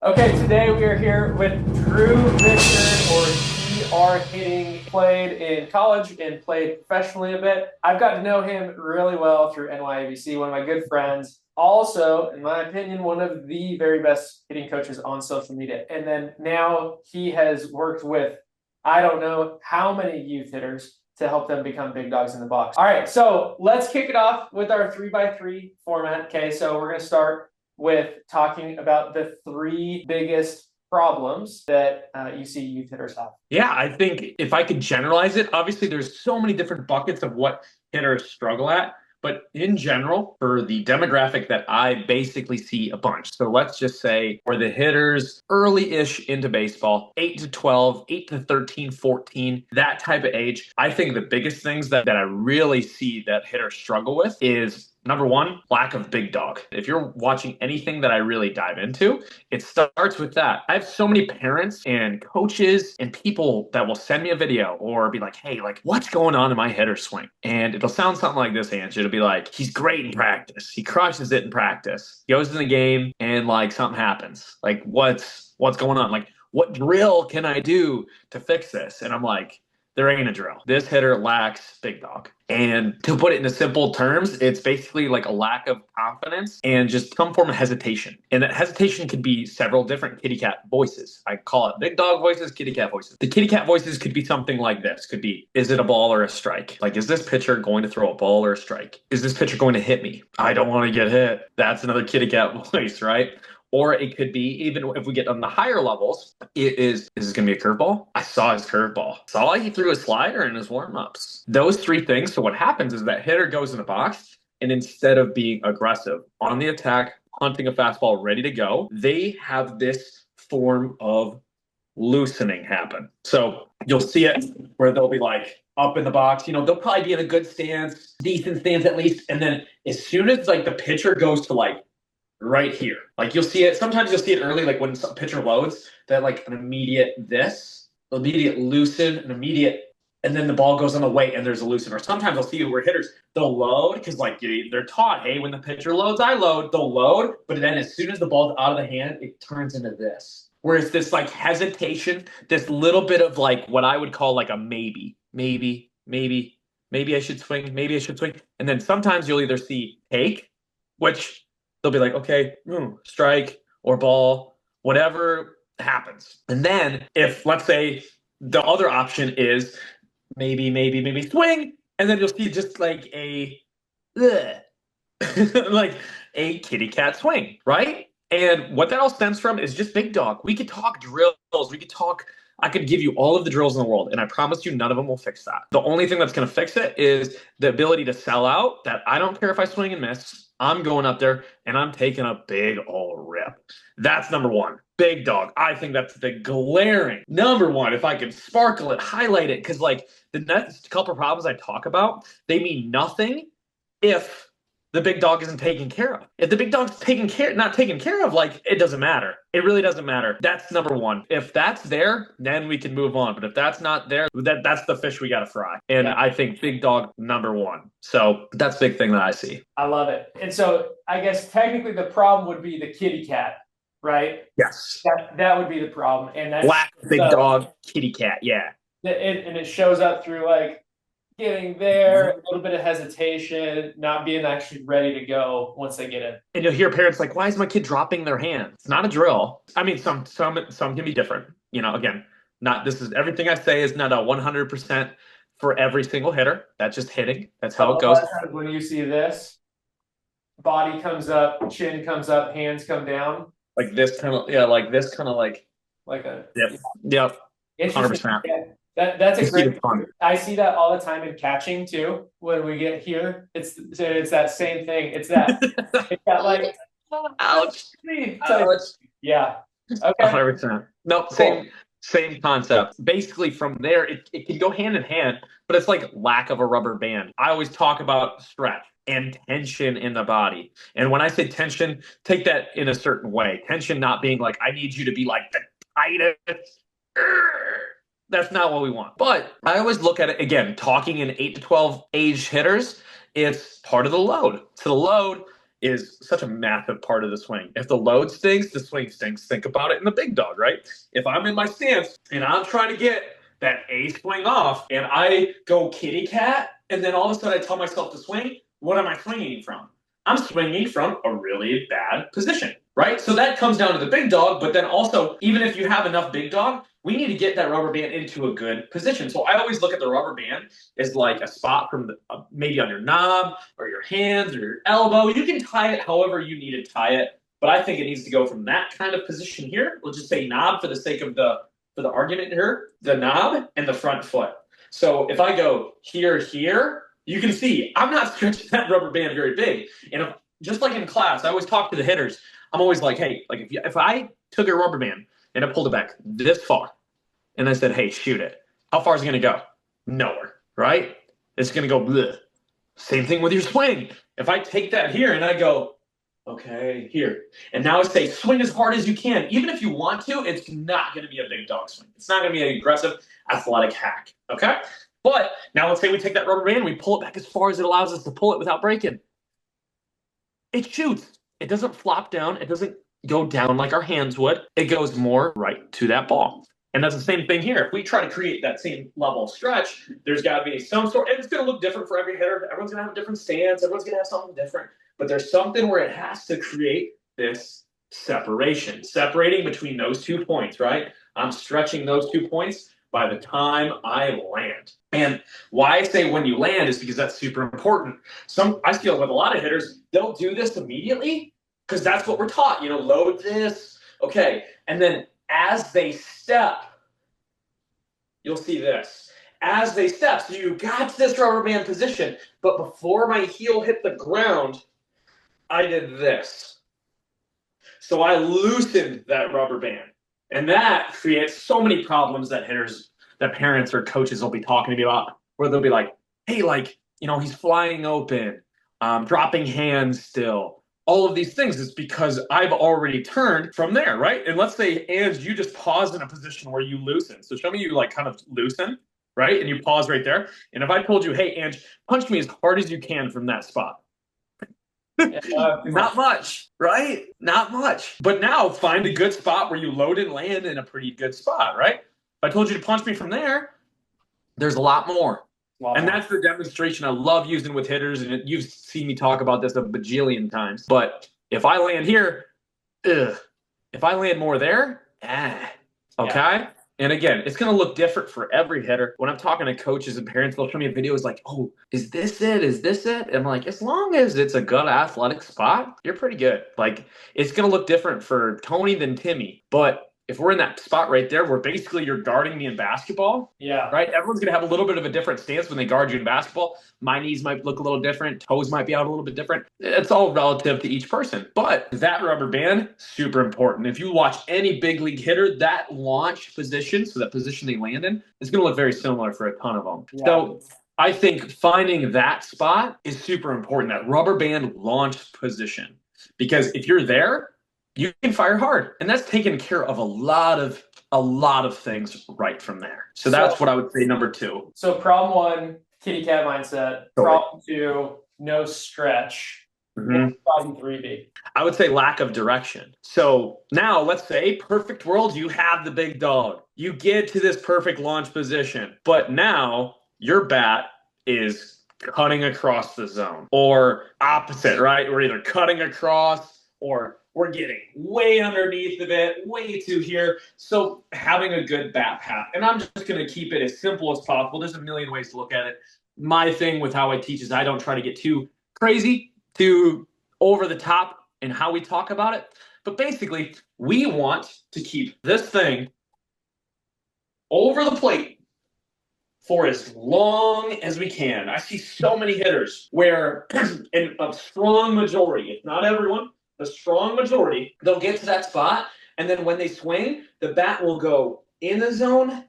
Okay, today we are here with Drew Richard, or DR Hitting. Played in college and played professionally a bit. I've got to know him really well through NYABC, one of my good friends. Also, in my opinion, one of the very best hitting coaches on social media. And then now he has worked with, I don't know how many youth hitters to help them become big dogs in the box. All right, so let's kick it off with our 3x3 format. Okay, so we're going to start with talking about the three biggest problems that you see youth hitters have. Yeah, I think if I could generalize it, obviously there's so many different buckets of what hitters struggle at. But in general, for the demographic that I basically see a bunch. So let's just say for the hitters early-ish into baseball, 8 to 12, 8 to 13, 14, that type of age, I think the biggest things that I really see that hitters struggle with is number one, lack of big dog. If you're watching anything that I really dive into, it starts with that. I have so many parents and coaches and people that will send me a video or be like, hey, like, what's going on in my hitter swing? And it'll sound something like this, Ange. It'll be like, he's great in practice. He crushes it in practice. He goes in the game and like something happens. Like, what's going on? Like, what drill can I do to fix this? And I'm like, there ain't a drill. This hitter lacks big dog. And to put it into simple terms, it's basically like a lack of confidence and just some form of hesitation. And that hesitation could be several different kitty cat voices. I call it big dog voices, kitty cat voices. The kitty cat voices could be something like this. Could be, is it a ball or a strike? Like, is this pitcher going to throw a ball or a strike? Is this pitcher going to hit me? I don't want to get hit. That's another kitty cat voice, right? Or it could be, even if we get on the higher levels, is this going to be a curveball? I saw his curveball. Saw he threw a slider in his warm-ups. Those three things. So what happens is that hitter goes in the box, and instead of being aggressive on the attack, hunting a fastball ready to go, they have this form of loosening happen. So you'll see it where they'll be like up in the box, they'll probably be in a good stance, decent stance at least. And then as soon as like the pitcher goes to like right here. Like you'll see it. Sometimes you'll see it early, like when some pitcher loads, that like an immediate immediate loosen, an immediate, and then the ball goes on the way and there's a loosen. Or sometimes I'll see where hitters they'll load because like they're taught, hey, when the pitcher loads, I load. They'll load, but then as soon as the ball's out of the hand, it turns into this. Whereas this like hesitation, this little bit of like what I would call like a maybe I should swing, maybe I should swing, and then sometimes you'll either see take, which they'll be like, okay, strike or ball, whatever happens. And then if let's say the other option is maybe swing, and then you'll see just like a like a kitty cat swing, right? And what that all stems from is just big dog. We could talk drills. We could talk. I could give you all of the drills in the world, and I promise you none of them will fix that. The only thing that's going to fix it is the ability to sell out that I don't care if I swing and miss. I'm going up there and I'm taking a big old rip. That's number one. Big dog. I think that's the glaring number one. If I could sparkle it, highlight it, because like the next couple of problems I talk about, they mean nothing if the big dog isn't taken care of. If the big dog's not taken care of, like it doesn't matter. It really doesn't matter. That's number one. If that's there, then we can move on. But if that's not there, that's the fish we got to fry. And yeah. I think big dog number one. So that's a big thing that I see. I love it. And so I guess technically the problem would be the kitty cat, right? Yes. That would be the problem. And that's black big dog, kitty cat. Yeah. And it shows up through like getting there, a little bit of hesitation, not being actually ready to go once they get in. And you'll hear parents like, why is my kid dropping their hand? It's not a drill. I mean, some can be different. Again, not this is everything I say is not a 100% for every single hitter. That's just hitting. That's how it goes. When you see this, body comes up, chin comes up, hands come down. Like this kind of, yeah, like this kind of like a yep. 100%. That's a great. I see that all the time in catching too. When we get here, it's that same thing. It's that like ouch. Yeah. Okay. 100%. No, same concept. Basically, from there, it can go hand in hand, but it's like lack of a rubber band. I always talk about stretch and tension in the body. And when I say tension, take that in a certain way. Tension not being like, I need you to be like the tightest. That's not what we want. But I always look at it, again, talking in 8 to 12 age hitters, it's part of the load. So the load is such a massive part of the swing. If the load stinks, the swing stinks. Think about it in the big dog, right? If I'm in my stance and I'm trying to get that A swing off and I go kitty cat and then all of a sudden I tell myself to swing, what am I swinging from? I'm swinging from a really bad position, right? So that comes down to the big dog, but then also, even if you have enough big dog, we need to get that rubber band into a good position. So I always look at the rubber band as like a spot from maybe on your knob or your hands or your elbow. You can tie it however you need to tie it, but I think it needs to go from that kind of position here. We'll just say knob for the sake of for the argument here, the knob and the front foot. So if I go here, you can see I'm not stretching that rubber band very big. And just like in class, I always talk to the hitters. I'm always like, hey, like if I took a rubber band and I pulled it back this far and I said, hey, shoot it, how far is it going to go? Nowhere, right? It's going to go bleh. Same thing with your swing. If I take that here and I go, okay, here, and now I say swing as hard as you can. Even if you want to, it's not going to be a big dog swing. It's not going to be an aggressive athletic hack, okay? But now let's say we take that rubber band, we pull it back as far as it allows us to pull it without breaking. It shoots. It doesn't flop down. It doesn't go down like our hands would. It goes more right to that ball. And that's the same thing here. If we try to create that same level of stretch, there's got to be some sort, and it's going to look different for every hitter. Everyone's going to have a different stance. Everyone's going to have something different. But there's something where it has to create this separation, separating between those 2 points, right? I'm stretching those 2 points by the time I land. And why I say when you land is because that's super important. I feel with a lot of hitters, they'll do this immediately because that's what we're taught. Load this, okay. And then as they step, you'll see this. As they step, so you got this rubber band position, but before my heel hit the ground, I did this. So I loosened that rubber band. And that creates so many problems that parents or coaches will be talking to me about, where they'll be like, hey, he's flying open, dropping hands still. All of these things is because I've already turned from there, right? And let's say, Ange, you just paused in a position where you loosen. So show me you kind of loosen, right? And you pause right there. And if I told you, hey, Ange, punch me as hard as you can from that spot. Not much, right? Not much. But now find a good spot where you load and land in a pretty good spot, right? If I told you to punch me from there, there's a lot more. And that's the demonstration I love using with hitters. And you've seen me talk about this a bajillion times. But if I land here, if I land more there, okay? Yeah. And again, it's going to look different for every hitter. When I'm talking to coaches and parents, they'll show me videos like, oh, is this it? Is this it? And I'm like, as long as it's a good athletic spot, you're pretty good. It's going to look different for Tony than Timmy. But if we're in that spot right there where basically you're guarding me in basketball, yeah, right? Everyone's going to have a little bit of a different stance when they guard you in basketball. My knees might look a little different. Toes might be out a little bit different. It's all relative to each person. But that rubber band, super important. If you watch any big league hitter, that launch position, so that position they land in, is going to look very similar for a ton of them. Yeah. So I think finding that spot is super important, that rubber band launch position. Because if you're there, you can fire hard. And that's taking care of a lot of things right from there. So that's what I would say number 2. So problem 1, kitty cat mindset. Problem 2, no stretch. Problem 3 be? I would say lack of direction. So now let's say perfect world, you have the big dog. You get to this perfect launch position. But now your bat is cutting across the zone. Or opposite, right? We're either cutting across or we're getting way underneath of it, way too here. So having a good bat path. And I'm just going to keep it as simple as possible. There's a million ways to look at it. My thing with how I teach is I don't try to get too crazy, too over the top in how we talk about it. But basically, we want to keep this thing over the plate for as long as we can. I see so many hitters where, in a strong majority, if not everyone, the strong majority, they'll get to that spot, and then when they swing, the bat will go in the zone,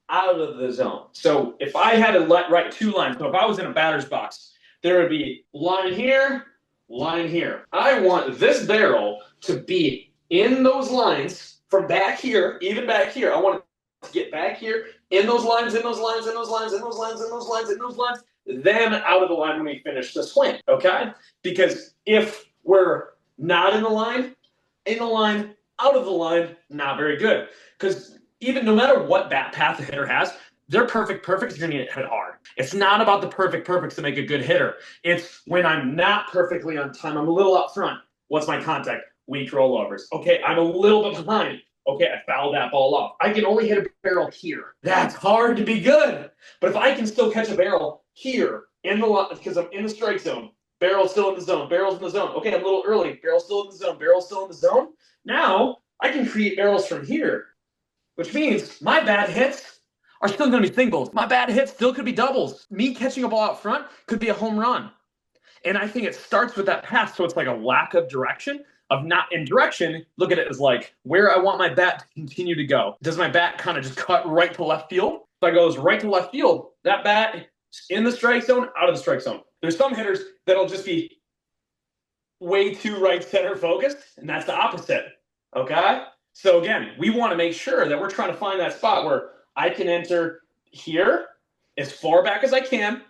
out of the zone. So if I had to write 2 lines, so if I was in a batter's box, there would be line here, line here. I want this barrel to be in those lines from back here, even back here. I want it to get back here, in those lines, in those lines, in those lines, in those lines, in those lines, in those lines, then out of the line when we finish the swing, okay? Because if Where not in the line, out of the line, not very good. Because even no matter what bat path the hitter has, their perfect is going to get hit hard. It's not about the perfects to make a good hitter. It's when I'm not perfectly on time, I'm a little out front. What's my contact? Weak rollovers. Okay, I'm a little bit behind. Okay, I fouled that ball off. I can only hit a barrel here. That's hard to be good. But if I can still catch a barrel here in the line, because I'm in the strike zone, barrel's still in the zone, barrel's in the zone. Okay, I'm a little early. Barrel's still in the zone, barrel's still in the zone. Now I can create barrels from here, which means my bad hits are still going to be singles. My bad hits still could be doubles. Me catching a ball out front could be a home run. And I think it starts with that pass. So it's like a lack of direction, of not in direction. Look at it as like where I want my bat to continue to go. Does my bat kind of just cut right to left field? If I goes right to left field, that bat is in the strike zone, out of the strike zone. There's some hitters that'll just be way too right center focused, and that's the opposite. Okay? So again, we want to make sure that we're trying to find that spot where I can enter here as far back as I can,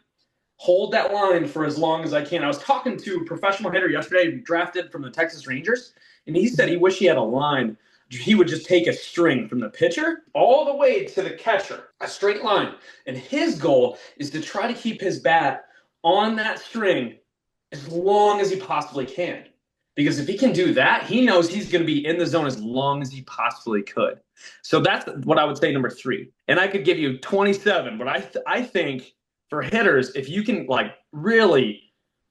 hold that line for as long as I can. I was talking to a professional hitter yesterday, drafted from the Texas Rangers, and he said he wished he had a line. He would just take a string from the pitcher all the way to the catcher, a straight line. And his goal is to try to keep his bat on that string as long as he possibly can. Because if he can do that, he knows he's going to be in the zone as long as he possibly could. So that's what I would say number 3. And I could give you 27, but I think for hitters, if you can like really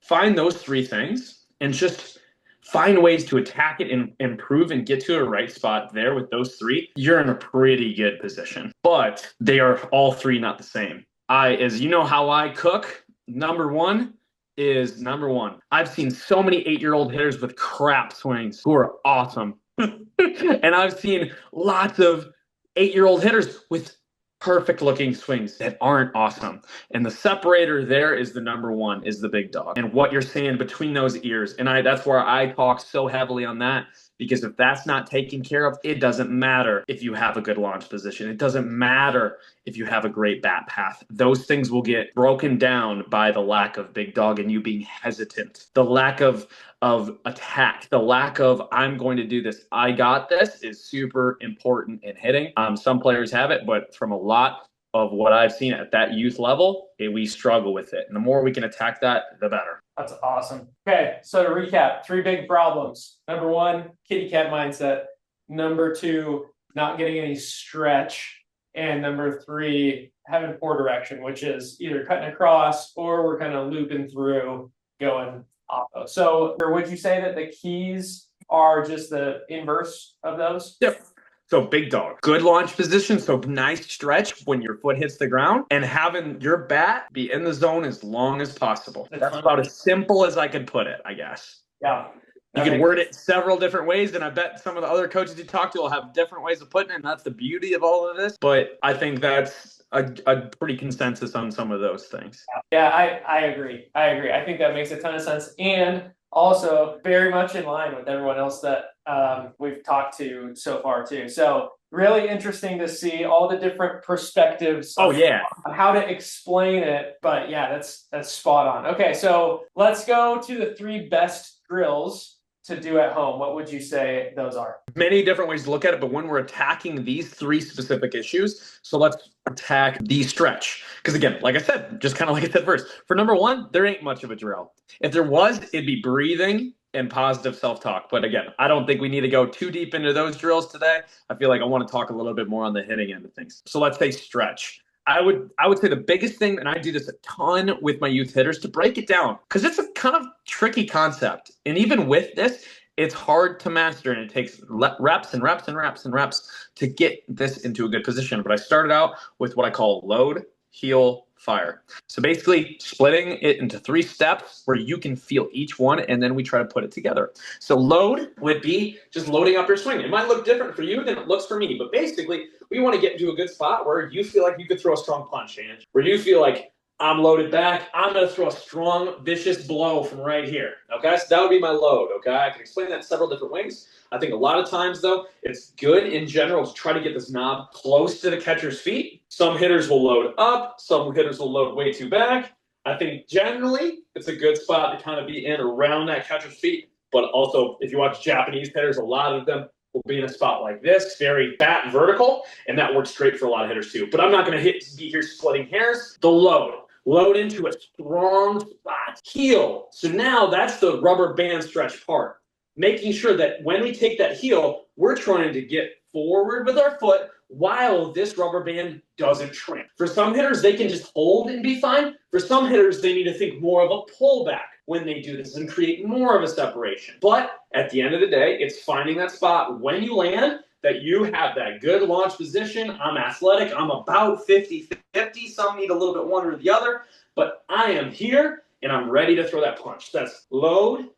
find those 3 things and just find ways to attack it and improve and get to a right spot there with those 3, you're in a pretty good position. But they are all 3 not the same. As you know how I cook, number 1 is number 1. I've seen so many 8-year-old hitters with crap swings who are awesome. And I've seen lots of 8-year-old hitters with perfect looking swings that aren't awesome. And the separator there is the number 1, is the big dog. And what you're saying between those ears. And that's where I talk so heavily on that, because if that's not taken care of, it doesn't matter if you have a good launch position. It doesn't matter if you have a great bat path. Those things will get broken down by the lack of big dog and you being hesitant, the lack of attack, the lack of I'm going to do this, I got this, is super important in hitting. Some players have it, but from a lot of what I've seen at that youth level, we struggle with it. And the more we can attack that, the better. That's awesome. Okay, so to recap, 3 big problems. Number 1, kitty cat mindset. Number 2, not getting any stretch. And number 3, having poor direction, which is either cutting across or we're kind of looping through, going oppo. So would you say that the keys are just the inverse of those? Yep. So big dog, good launch position. So nice stretch when your foot hits the ground, and having your bat be in the zone as long as possible. That's about as simple as I could put it, I guess. Yeah. You can word it several different ways, and I bet some of the other coaches you talk to will have different ways of putting it, and that's the beauty of all of this. But I think that's a pretty consensus on some of those things. Yeah, I agree. I think that makes a ton of sense. And also very much in line with everyone else that we've talked to so far too. So really interesting to see all the different perspectives. Oh yeah, on how to explain it. But yeah, that's spot on. Okay, so let's go to the 3 best drills to do at home. What would you say those are? Many different ways to look at it, but when we're attacking these 3 specific issues, so let's attack the stretch. Because again, like I said, just kind of like I said first, for number 1, there ain't much of a drill. If there was, it'd be breathing and positive self-talk. But again, I don't think we need to go too deep into those drills today. I feel like I want to talk a little bit more on the hitting end of things. So let's say stretch. I would say the biggest thing, and I do this a ton with my youth hitters, to break it down, because it's a kind of tricky concept. And even with this, it's hard to master, and it takes reps and reps and reps and reps to get this into a good position. But I started out with what I call load, heal, fire. So basically splitting it into 3 steps where you can feel each one, and then we try to put it together. So load would be just loading up your swing. It might look different for you than it looks for me, but basically we want to get into a good spot where you feel like you could throw a strong punch, and where you feel like I'm loaded back, I'm going to throw a strong, vicious blow from right here. Okay, so that would be my load. Okay, I can explain that several different ways. I think a lot of times, though, it's good in general to try to get this knob close to the catcher's feet. Some hitters will load up. Some hitters will load way too back. I think generally it's a good spot to kind of be in around that catcher's feet. but also if you watch Japanese hitters, a lot of them will be in a spot like this, very fat and vertical, and that works great for a lot of hitters too. But I'm not going to be here splitting hairs. The load into a strong spot, heel. So now that's the rubber band stretch part, making sure that when we take that heel, we're trying to get forward with our foot while this rubber band doesn't shrink. For some hitters, they can just hold and be fine. For some hitters, they need to think more of a pullback when they do this and create more of a separation. But at the end of the day, it's finding that spot when you land that you have that good launch position. I'm athletic. I'm about 50-50. Some need a little bit one or the other, but I am here and I'm ready to throw that punch. That's load,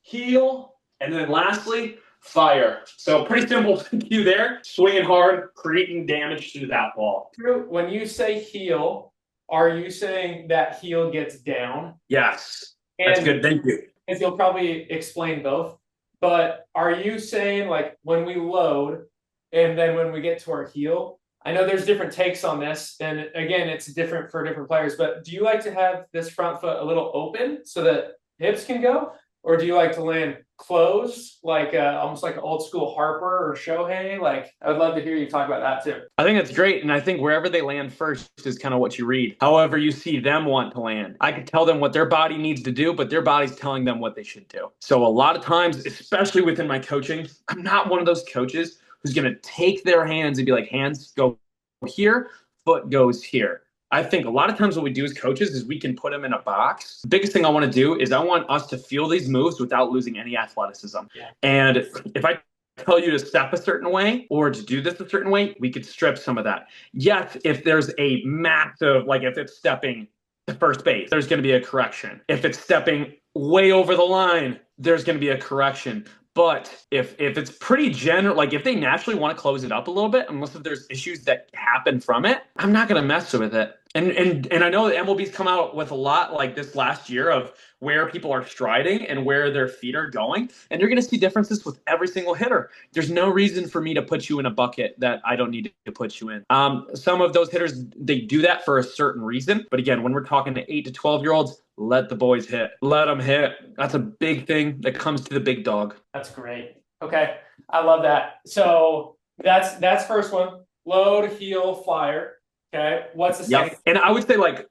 heel, and then lastly, fire. So pretty simple cue there. Swinging hard, creating damage through that ball. When you say heel, are you saying that heel gets down? Yes. That's good. Thank you. And you'll probably explain both. But are you saying like when we load and then when we get to our heel? I know there's different takes on this. And again, it's different for different players. But do you like to have this front foot a little open so that hips can go? Or do you like to land closed, like almost like an old school Harper or Shohei? Like, I would love to hear you talk about that too. I think that's great. And I think wherever they land first is kind of what you read. However you see them want to land. I can tell them what their body needs to do, but their body's telling them what they should do. So a lot of times, especially within my coaching, I'm not one of those coaches who's going to take their hands and be like, hands go here, foot goes here. I think a lot of times what we do as coaches is we can put them in a box. The biggest thing I want to do is I want us to feel these moves without losing any athleticism. Yeah. And if I tell you to step a certain way or to do this a certain way, we could strip some of that. Yes, if there's a massive, like if it's stepping to first base, there's going to be a correction. If it's stepping way over the line, there's going to be a correction. But if it's pretty general, like if they naturally want to close it up a little bit, unless if there's issues that happen from it, I'm not going to mess with it. And I know that MLB's come out with a lot like this last year of where people are striding and where their feet are going. And you're going to see differences with every single hitter. There's no reason for me to put you in a bucket that I don't need to put you in. Some of those hitters, they do that for a certain reason. But again, when we're talking to 8 to 12-year-olds, let the boys hit. Let them hit. That's a big thing that comes to the big dog. That's great. Okay. I love that. So that's first one. Load, heel, fire. Okay. What's the second? Yep. And I would say like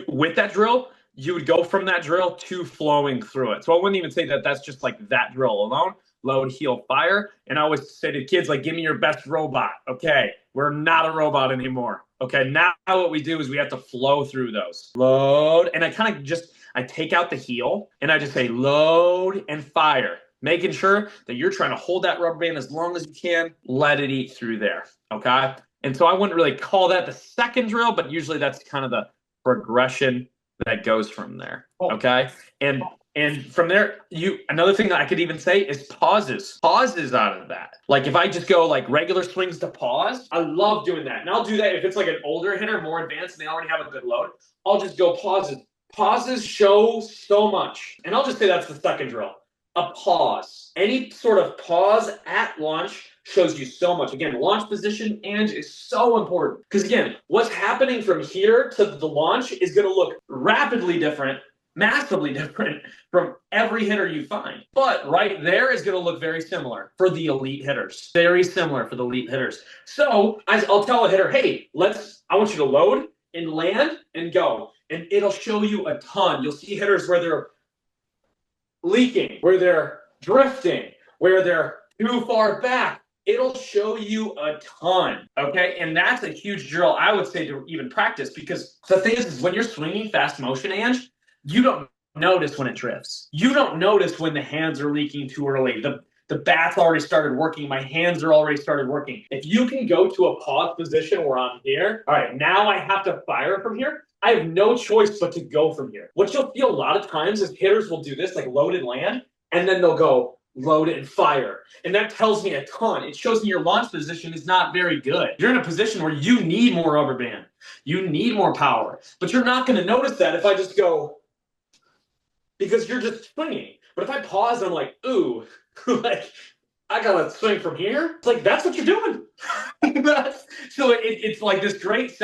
with that drill, you would go from that drill to flowing through it. So I wouldn't even say that that's just like that drill alone. Load, heel, fire. And I always say to kids, like, give me your best robot. Okay. We're not a robot anymore. Okay. Now what we do is we have to flow through those. Load. And I take out the heel and I just say load and fire, making sure that you're trying to hold that rubber band as long as you can. Let it eat through there. Okay. And so I wouldn't really call that the second drill, but usually that's kind of the progression that goes from there. Okay. And from there, another thing that I could even say is pauses out of that. Like if I just go like regular swings to pause, I love doing that. And I'll do that if it's like an older hitter, more advanced, and they already have a good load. I'll just go pauses. Pauses show so much. And I'll just say that's the second drill. A pause. Any sort of pause at launch shows you so much. Again, launch position and is so important. Because again, what's happening from here to the launch is going to look rapidly different, massively different from every hitter you find. But right there is going to look very similar for the elite hitters. Very similar for the elite hitters. So I'll tell a hitter, hey, I want you to load and land and go. And it'll show you a ton. You'll see hitters where they're leaking, where they're drifting, where they're too far back. It'll show you a ton, okay? And that's a huge drill, I would say, to even practice, because the thing is when you're swinging fast motion, Ange, you don't notice when it drifts. You don't notice when the hands are leaking too early. The bat's already started working. My hands are already started working. If you can go to a pause position where I'm here, all right, now I have to fire from here. I have no choice but to go from here. What you'll feel a lot of times is hitters will do this, like load and land, and then they'll go, load and fire. And that tells me a ton. It shows me your launch position is not very good. You're in a position where you need more rubber band. You need more power. But you're not going to notice that if I just go, because you're just swinging. But if I pause, I'm like, ooh, like, I got to swing from here. It's like, that's what you're doing. So it's like this great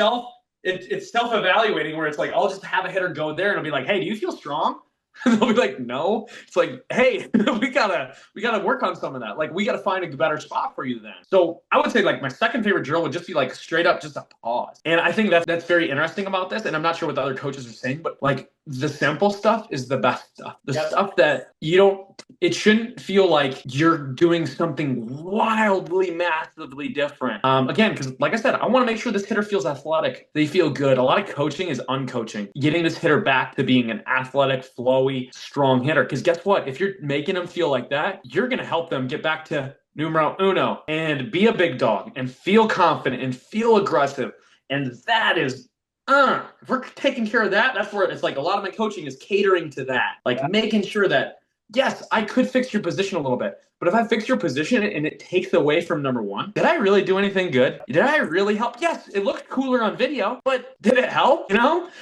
it's self-evaluating where it's like, I'll just have a hitter go there and I'll be like, hey, do you feel strong? They'll be like, no. It's like, hey, we gotta work on some of that. Like, we gotta find a better spot for you then. So I would say like my second favorite drill would just be like straight up just a pause. And I think that's very interesting about this. And I'm not sure what the other coaches are saying, but like the simple stuff is the best stuff. The stuff that you don't, it shouldn't feel like you're doing something wildly, massively different. Again, because like I said, I want to make sure this hitter feels athletic. They feel good. A lot of coaching is uncoaching, getting this hitter back to being an athletic, flowy, strong hitter. Because guess what? If you're making them feel like that, you're going to help them get back to numero uno and be a big dog and feel confident and feel aggressive. And that is if we're taking care of that, that's where it's like a lot of my coaching is catering to that, like making sure that, yes, I could fix your position a little bit, but if I fix your position and it takes away from number one, did I really do anything good? Did I really help? Yes, it looked cooler on video, but did it help?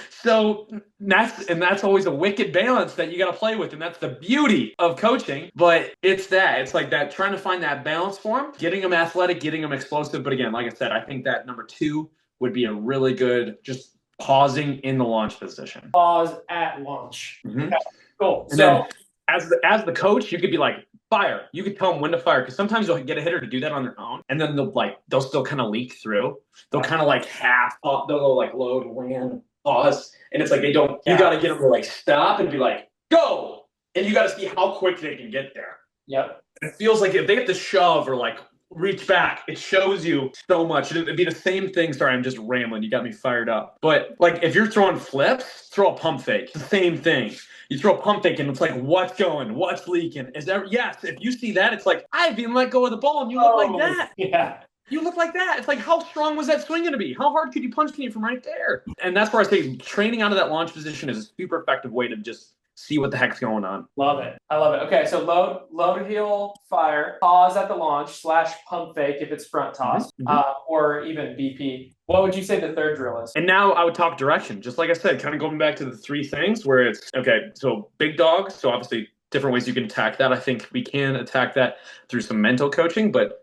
So that's always a wicked balance that you got to play with, and that's the beauty of coaching. But it's like that, trying to find that balance for them, getting them athletic, getting them explosive. But again, like I said, I think that number two would be a really good just pausing in the launch position. Pause at launch. Mm-hmm. Okay, cool. And then as the coach, you could be like, fire. You could tell them when to fire, because sometimes you'll get a hitter to do that on their own, and then they'll still kind of leak through. They'll kind of like they'll go like load, land, pause, and it's like they don't. You got to get them to like stop and be like, go, and you got to see how quick they can get there. Yep. It feels like if they have to shove or like reach back, it shows you so much. It'd be the same thing. Sorry, I'm just rambling. You got me fired up. But like if you're throwing flips, throw a pump fake. It's the same thing. You throw a pump fake and it's like, what's going? What's leaking? Yes, if you see that, it's like, I've even let go of the ball and you look like that. Yeah. You look like that. It's like, how strong was that swing going to be? How hard could you punch me from right there? And that's where I say training out of that launch position is a super effective way to just see what the heck's going on. Love it. I love it. Okay, so load, heel, fire, pause at the launch / pump fake if it's front toss, or even BP. What would you say the third drill is? And now I would talk direction. Just like I said, kind of going back to the three things where it's, okay, so big dog. So obviously different ways you can attack that. I think we can attack that through some mental coaching, but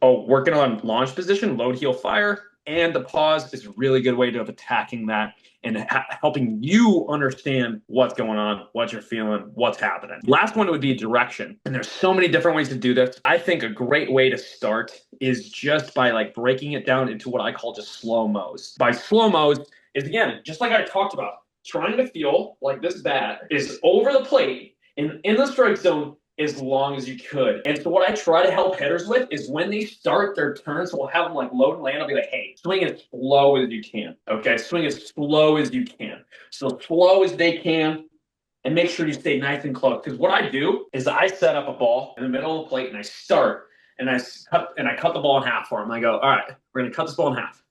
working on launch position, load, heel, fire, and the pause is a really good way of attacking that and helping you understand what's going on, what you're feeling, what's happening. Last one would be direction. And there's so many different ways to do this. I think a great way to start is just by like breaking it down into what I call just slow-mos. By slow-mos is, again, just like I talked about, trying to feel like this bat is over the plate and in the strike zone as long as you could. And so what I try to help hitters with is when they start their turns, we'll have them like load and land. I'll be like, hey, swing as slow as you can. Okay, swing as slow as you can. So slow as they can, and make sure you stay nice and close. Because what I do is I set up a ball in the middle of the plate and I start and I cut the ball in half for them. I go, all right, we're gonna cut this ball in half.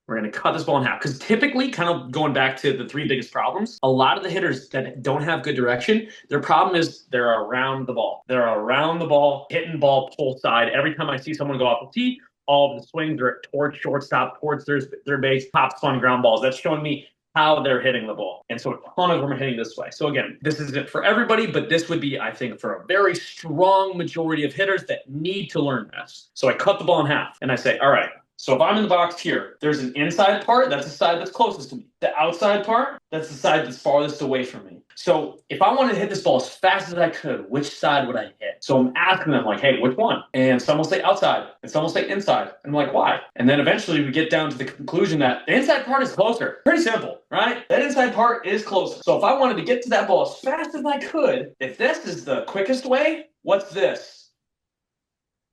We're going to cut this ball in half. Because typically, kind of going back to the three biggest problems, a lot of the hitters that don't have good direction, their problem is they're around the ball. They're around the ball, hitting ball pull side. Every time I see someone go off the tee, all of the swings are towards shortstop, towards their base, top spun ground balls. That's showing me how they're hitting the ball. And so a ton of them are hitting this way. So again, this isn't for everybody, but this would be, I think, for a very strong majority of hitters that need to learn this. So I cut the ball in half and I say, all right, so if I'm in the box here, there's an inside part, that's the side that's closest to me. The outside part, that's the side that's farthest away from me. So if I wanted to hit this ball as fast as I could, which side would I hit? So I'm asking them like, hey, which one? And some will say outside, and some will say inside. And I'm like, why? And then eventually we get down to the conclusion that the inside part is closer. Pretty simple, right? That inside part is closer. So if I wanted to get to that ball as fast as I could, if this is the quickest way, what's this?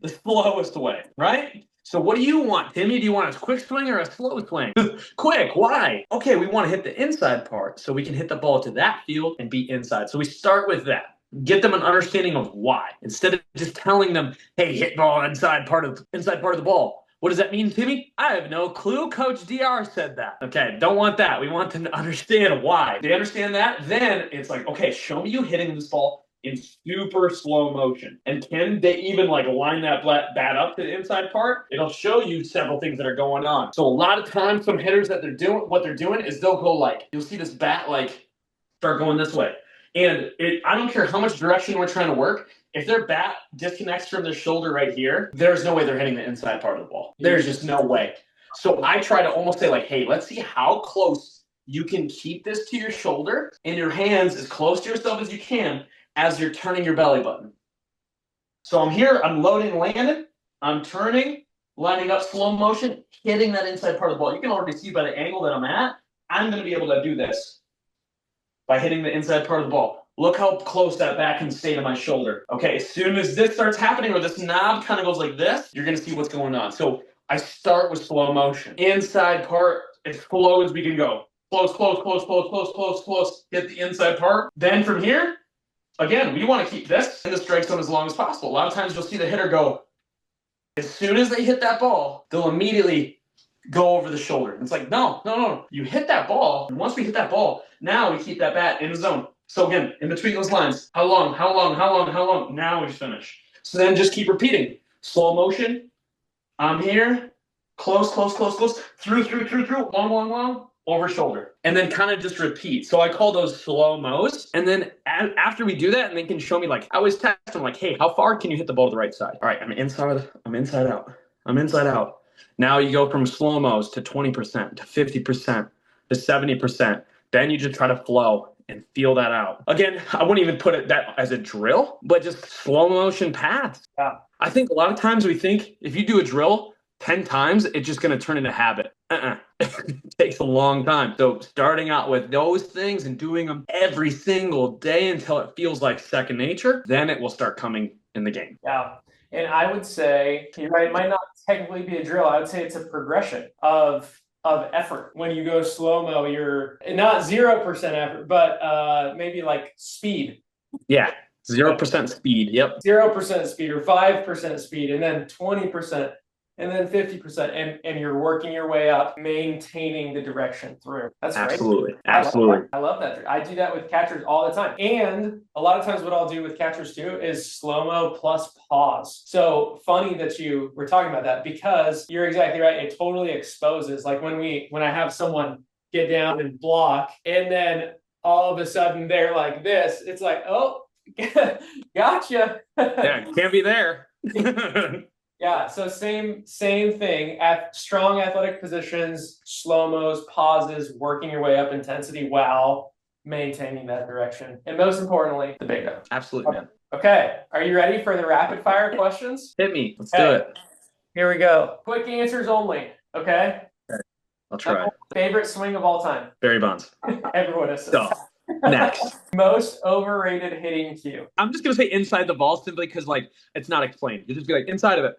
The slowest way, right? So what do you want, Timmy? Do you want a quick swing or a slow swing? Quick, why? Okay, we want to hit the inside part so we can hit the ball to that field and be inside. So we start with that. Get them an understanding of why. Instead of just telling them, hey, hit ball inside part of the ball. What does that mean, Timmy? I have no clue. Coach DR said that. Okay, don't want that. We want them to understand why. They understand that, then it's like, okay, show me you hitting this ball in super slow motion. And can they even like line that bat up to the inside part? It'll show you several things that are going on. So a lot of times some hitters that what they're doing is they'll go like, you'll see this bat like start going this way. And I don't care how much direction we're trying to work. If their bat disconnects from their shoulder right here, there's no way they're hitting the inside part of the ball. There's just no way. So I try to almost say like, hey, let's see how close you can keep this to your shoulder and your hands as close to yourself as you can as you're turning your belly button. So I'm here, I'm loading, landing, I'm turning, lining up slow motion, hitting that inside part of the ball. You can already see by the angle that I'm at, I'm going to be able to do this by hitting the inside part of the ball. Look how close that back can stay to my shoulder. Okay, as soon as this starts happening or this knob kind of goes like this, you're going to see what's going on. So I start with slow motion. Inside part as slow as we can go. Close, close, close, close, close, close, close. Hit the inside part. Then from here, again, we want to keep this in the strike zone as long as possible. A lot of times you'll see the hitter go, as soon as they hit that ball, they'll immediately go over the shoulder. It's like, no. You hit that ball, and once we hit that ball, now we keep that bat in the zone. So again, in between those lines, how long? Now we finish. So then just keep repeating. Slow motion, I'm here, close, close, close, close, through, long, over shoulder. And then kind of just repeat. So I call those slow-mos. And then after we do that, and they can show me, like, I always test them, like, hey, how far can you hit the ball to the right side? All right, I'm inside out. Now you go from slow-mos to 20%, to 50%, to 70%. Then you just try to flow and feel that out. Again, I wouldn't even put it that as a drill, but just slow motion paths. Yeah. I think a lot of times we think if you do a drill 10 times, it's just going to turn into habit. It takes a long time. So starting out with those things and doing them every single day until it feels like second nature, then it will start coming in the game. Yeah. And I would say, you're right, it might not technically be a drill. I would say it's a progression of effort. When you go slow-mo, you're not 0% effort, but maybe like speed. Yeah. 0% speed. Yep. 0% speed or 5% speed, and then 20%, and then 50%. And you're working your way up, maintaining the direction through. That's great. Absolutely. I love that. I do that with catchers all the time. And a lot of times what I'll do with catchers too is slow-mo plus pause. So funny that you were talking about that, because you're exactly right. It totally exposes, like when I have someone get down and block, and then all of a sudden they're like this, it's like, oh, gotcha. Yeah, can't be there. Yeah, so same thing. At strong athletic positions, slow-mos, pauses, working your way up intensity while maintaining that direction. And most importantly, the big dog. Absolutely, man. Okay, are you ready for the rapid fire questions? Hit me. Let's do it. Here we go. Quick answers only, okay? I'll try. Favorite swing of all time? Barry Bonds. Everyone has said. So, next. Most overrated hitting cue? I'm just going to say inside the ball simply because, like, it's not explained. You just be like, inside of it.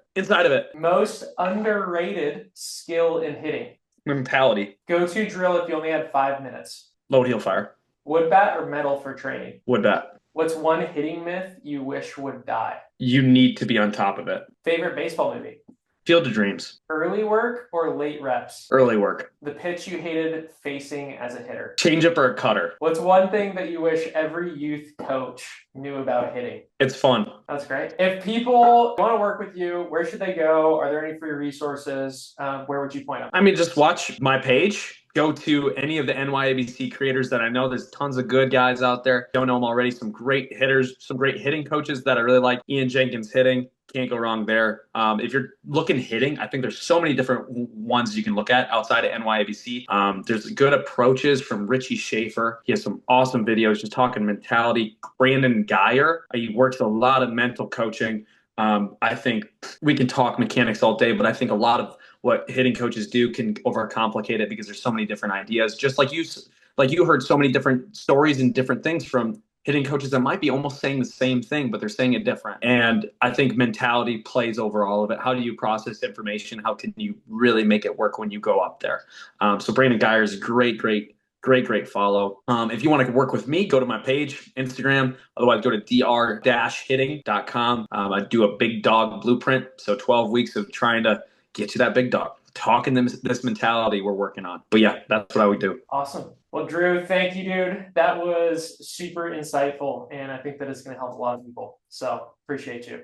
Most underrated skill in hitting? Mentality. Go-to drill if you only had 5 minutes? Load, heel, fire. Wood bat or metal for training? Wood bat. What's one hitting myth you wish would die? You need to be on top of it. Favorite baseball movie? Field of Dreams. Early work or late reps? Early work. The pitch you hated facing as a hitter? Changeup or a cutter. What's one thing that you wish every youth coach knew about hitting? It's fun. That's great. If people want to work with you, where should they go? Are there any free resources? Where would you point them? I mean, just watch my page. Go to any of the NYABC creators that I know. There's tons of good guys out there. Don't know them already. Some great hitters, some great hitting coaches that I really like. Ian Jenkins hitting. Can't go wrong there. If you're looking hitting, I think there's so many different ones you can look at outside of NYABC. There's good approaches from Richie Schaefer. He has some awesome videos just talking mentality. Brandon Geyer, he works a lot of mental coaching. I think we can talk mechanics all day, but I think a lot of what hitting coaches do can overcomplicate it because there's so many different ideas. Just like you heard so many different stories and different things from hitting coaches that might be almost saying the same thing, but they're saying it different. And I think mentality plays over all of it. How do you process information? How can you really make it work when you go up there? So Brandon Geyer is a great follow. If you want to work with me, go to my page, Instagram. Otherwise, go to dr-hitting.com. I do a big dog blueprint. So 12 weeks of trying to get you that big dog. Talking this mentality we're working on. But yeah, that's what I would do. Awesome. Well, Drew, thank you, dude. That was super insightful. And I think that it's going to help a lot of people. So appreciate you.